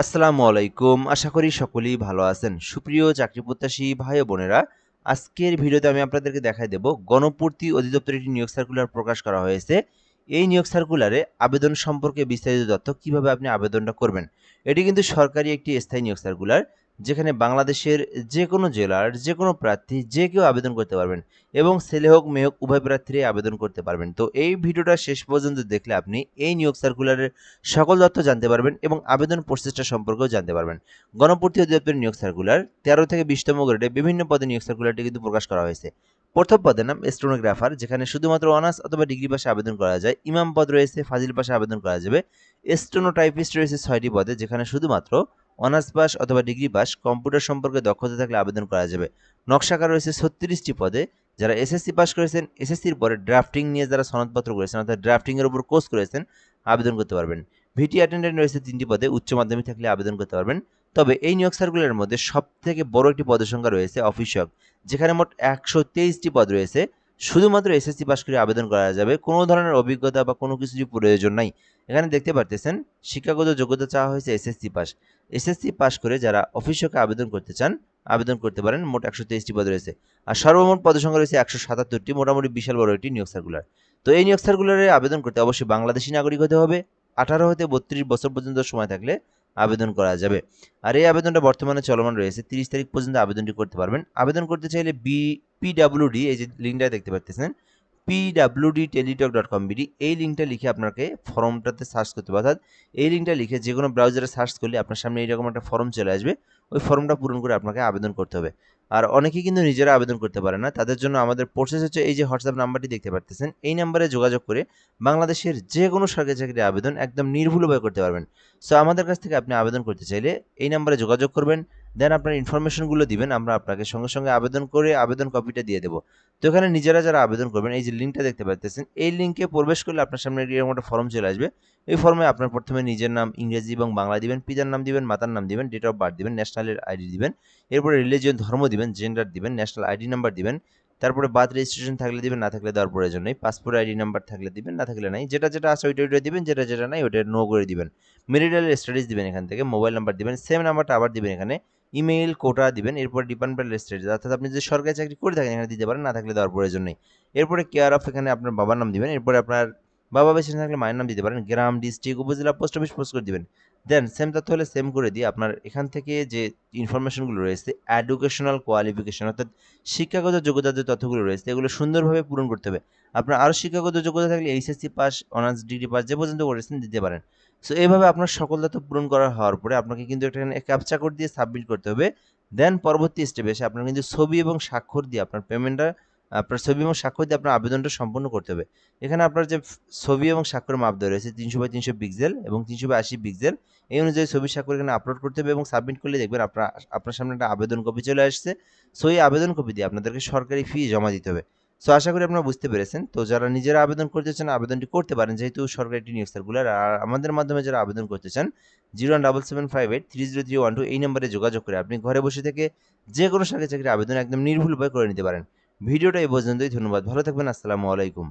আসসালামু আলাইকুম। আশা করি সকলেই ভালো আছেন। সুপ্রিয় চাকরি প্রত্যাশী ভাই ও বোনেরা, আজকের ভিডিওতে আমি আপনাদেরকে দেখায় দেব গণপূর্তি অধিদপ্তরে একটি নিয়োগ সার্কুলার প্রকাশ করা হয়েছে। এই নিয়োগ সার্কুলারে আবেদন সম্পর্কে বিস্তারিত তথ্য কিভাবে আপনি আবেদনটা করবেন। এটি কিন্তু সরকারি একটি স্থায়ী নিয়োগ সার্কুলার, যেখানে বাংলাদেশের যেকোনো জেলার যেকোনো প্রার্থী যে কেউ আবেদন করতে পারবেন এবং ছেলে হোক মেয়ে হোক উভয় প্রার্থীরাই আবেদন করতে পারবেন। তো এই ভিডিওটা শেষ পর্যন্ত দেখলে আপনি এই নিয়োগ সার্কুলারের সকল তথ্য জানতে পারবেন এবং আবেদন প্রসেসটা সম্পর্কেও জানতে পারবেন। গণপূর্তি অধিদপ্তরের নিয়োগ সার্কুলার 13 থেকে 20তম গ্রেডে বিভিন্ন পদে নিয়োগ সার্কুলারটি কিন্তু প্রকাশ করা হয়েছে। প্রথম পদের নাম স্টেনোগ্রাফার, যেখানে শুধুমাত্র অনার্স অথবা ডিগ্রি পাশে আবেদন করা যায়। ইমাম পদ রয়েছে, ফাজিল পাশে আবেদন করা যাবে। স্টেনোটাইপিস্ট রয়েছে 6টি পদে, যেখানে শুধুমাত্র অনার্স পাস অথবা ডিগ্রি পাস, কম্পিউটার সম্পর্কে দক্ষতা থাকলে আবেদন করা যাবে। নকশাকার রয়েছে 36টি পদে, যারা এসএসসি পাস করেছেন, এসএসসির পরে ড্রাফটিং নিয়ে যারা সনদপত্র করেছেন অর্থাৎ ড্রাফটিংয়ের উপর কোর্স করেছেন, আবেদন করতে পারবেন। ভিটি অ্যাটেন্ডেন্ট রয়েছে 3টি পদে, উচ্চ মাধ্যমিক থাকলে আবেদন করতে পারবেন। তবে এই নিয়োগ সার্কুলারের মধ্যে সবথেকে বড় একটি পদের সংখ্যা রয়েছে অফিসক, যেখানে মোট 123টি পদ রয়েছে। শুধুমাত্র এসএসসি পাস করে আবেদন করা যাবে, কোনো ধরনের অভিজ্ঞতা বা কোনো কিছুরই প্রয়োজন নাই। এখানে দেখতে পারতেছেন শিক্ষাগত যোগ্যতা চাওয়া হয়েছে এসএসসি পাস। এসএসসি পাস করে যারা অফিসকে আবেদন করতে চান আবেদন করতে পারেন। মোট 123টি পদ রয়েছে, আর সর্বমোট পদের সংখ্যা রয়েছে 177টি, মোটামুটি বিশাল বড় একটি নিয়োগ সার্কুলার। তো এই নিয়োগ সার্কুলারে আবেদন করতে অবশ্যই বাংলাদেশি নাগরিক হতে হবে। 18 হতে 32 বছর পর্যন্ত সময় থাকলে আবেদন করা যাবে। আর এই আবেদনটা বর্তমানে চলমান রয়েছে, 30 তারিখ পর্যন্ত আবেদনটি করতে পারবেন। আবেদন করতে চাইলে পিডাব্লিউডি, এই যে লিঙ্কটা দেখতে পাচ্ছেন, pwdteletalk.com.bd, এই লিঙ্কটা লিখে আপনাকে ফর্মটাতে সার্চ করতে হবে। অর্থাৎ এই লিঙ্কটা লিখে যে কোনো ব্রাউজারে সার্চ করলে আপনার সামনে এইরকম একটা ফর্ম চলে আসবে। ওই ফর্মটা পূরণ করে আপনাকে আবেদন করতে হবে। আর অনেকেই কিন্তু নিজেরা আবেদন করতে পারে না, তাদের জন্য আমাদের প্রসেস হচ্ছে এই যে হোয়াটসঅ্যাপ নাম্বারটি দেখতে পাচ্ছেন, এই নাম্বারে যোগাযোগ করে বাংলাদেশের যে কোনো সরকারি চাকরির আবেদন একদম নির্ভুলভাবে করতে পারবেন। সো আমাদের কাছ থেকে আপনি আবেদন করতে চাইলে এই নাম্বারে যোগাযোগ করবেন, দেন আপনার ইনফরমেশনগুলো দিবেন, আমরা আপনাকে সঙ্গে সঙ্গে আবেদন করে আবেদন কপিটা দিয়ে দেবো। তো এখানে নিজেরা যারা আবেদন করবেন, এই যে লিঙ্কটা দেখতে পাচ্ছেন, এই লিঙ্কে প্রবেশ করলে আপনার সামনে এরকম একটা ফর্ম চলে আসবে। এই ফর্মে আপনার প্রথমে নিজের নাম ইংরেজি এবং বাংলা দিবেন, পিতার নাম দিবেন, মাতার নাম দিবেন, ডেট অফ বার্থ দিবেন, ন্যাশনালের আইডি দিবেন, এরপরে রিলিজিয়ন ধর্ম দিবেন, জেন্ডার দিবেন, ন্যাশনাল আইডি নাম্বার দিবেন, তারপরে বার্থ রেজিস্ট্রেশন থাকলে দিবেন, না থাকলে দেওয়ার প্রয়োজন নেই। পাসপোর্ট আইডি নাম্বার থাকলে দিবেন, না থাকলে নাই। যেটা যেটা আছে ওইটা ওইটা দিবেন, যেটা যেটা নাই ওইটা নো করে দিবেন। মেরিটাল স্ট্যাটাস দিবেন এখান থেকে, মোবাইল নাম্বার দিবেন, সেম নাম্বারটা আবার দিবেন এখানে, ইমেইল কোটা দিবেন, এরপর ডিপার্টমেন্টাল স্ট্যাটাস অর্থাৎ আপনি যদি সরকারি চাকরি করে থাকেন এখানে দিতে পারেন, না থাকলে দেওয়ার প্রয়োজন নেই। এরপরে কেয়ার অফ, এখানে আপনার বাবার নাম দিবেন, এরপরে আপনার বাবা বেঁচে থাকলে মায়ের নাম দিতে পারেন, গ্রাম, ডিস্ট্রিক্ট, উপজেলা, পোস্ট অফিস, পোস্ট করে দিবেন। দেন সেম তথ্য হলে সেম করে দিয়ে আপনার এখান থেকে যে ইনফরমেশনগুলো রয়েছে, এডুকেশনাল কোয়ালিফিকেশন অর্থাৎ শিক্ষাগত যোগ্যতার যে তথ্যগুলো রয়েছে এগুলো সুন্দরভাবে পূরণ করতে হবে। আপনার আরও শিক্ষাগত যোগ্যতা থাকলে HSC pass, honours degree pass যে পর্যন্ত করেছেন দিতে পারেন। সো এইভাবে আপনার সকল তথ্য পূরণ করা হওয়ার পরে আপনাকে কিন্তু এখানে ক্যাপচা কোড দিয়ে সাবমিট করতে হবে। দেন পরবর্তী স্টেপে এসে আপনার কিন্তু ছবি এবং স্বাক্ষর দিয়ে আপনার পেমেন্টটা, আপনার ছবি এবং স্বাক্ষর দিয়ে আপনার আবেদনটা সম্পূর্ণ করতে হবে। এখানে আপনার যে ছবি এবং স্বাক্ষরের মাপ দেওয়া রয়েছে 300x300 পিক্সেল এবং 380 পিক্সেল, এই অনুযায়ী ছবি স্বাক্ষর এখানে আপলোড করতে হবে এবং সাবমিট করলে দেখবেন আপনার আপনার সামনে একটা আবেদন কপি চলে আসছে। সো এই আবেদন কপি দিয়ে আপনাদেরকে সরকারি ফি জমা দিতে হবে। সো আশা করি আপনারা বুঝতে পেরেছেন। তো যারা নিজেরা আবেদন করতে চান আবেদনটি করতে পারেন, যেহেতু সরকারি একটি নিয়োগ সার্কুলার। আর আমাদের মাধ্যমে যারা আবেদন করতে চান 01775830312 এই নম্বরে যোগাযোগ করে আপনি ঘরে বসে থেকে যে কোনো সরকারি চাকরির আবেদন একদম নির্ভুলভাবে করে নিতে পারেন। ভিডিওটা এই পর্যন্তই। ধন্যবাদ, ভালো থাকবেন। আসসালামু আলাইকুম।